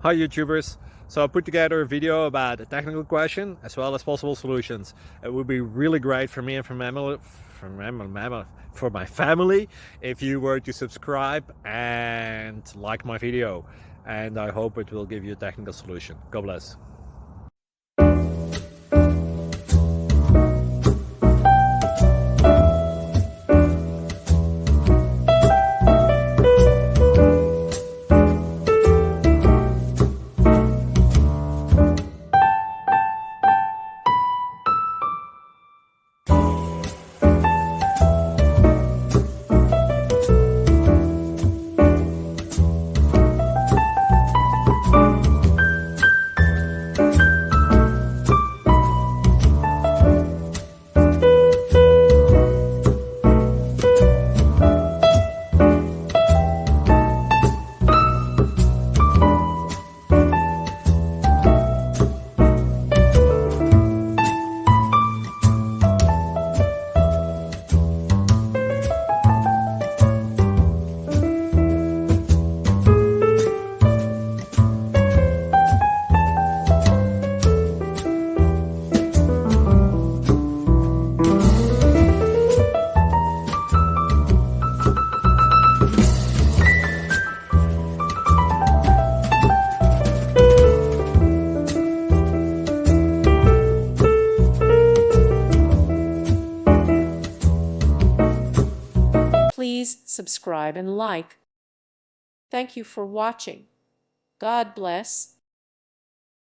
Hi YouTubers. So I put together a video about a technical question as well as possible solutions. It would be really great for me and for my family if you were to subscribe and like my video, and I hope it will give you a technical solution. God bless. Please subscribe and like. Thank you for watching. God bless.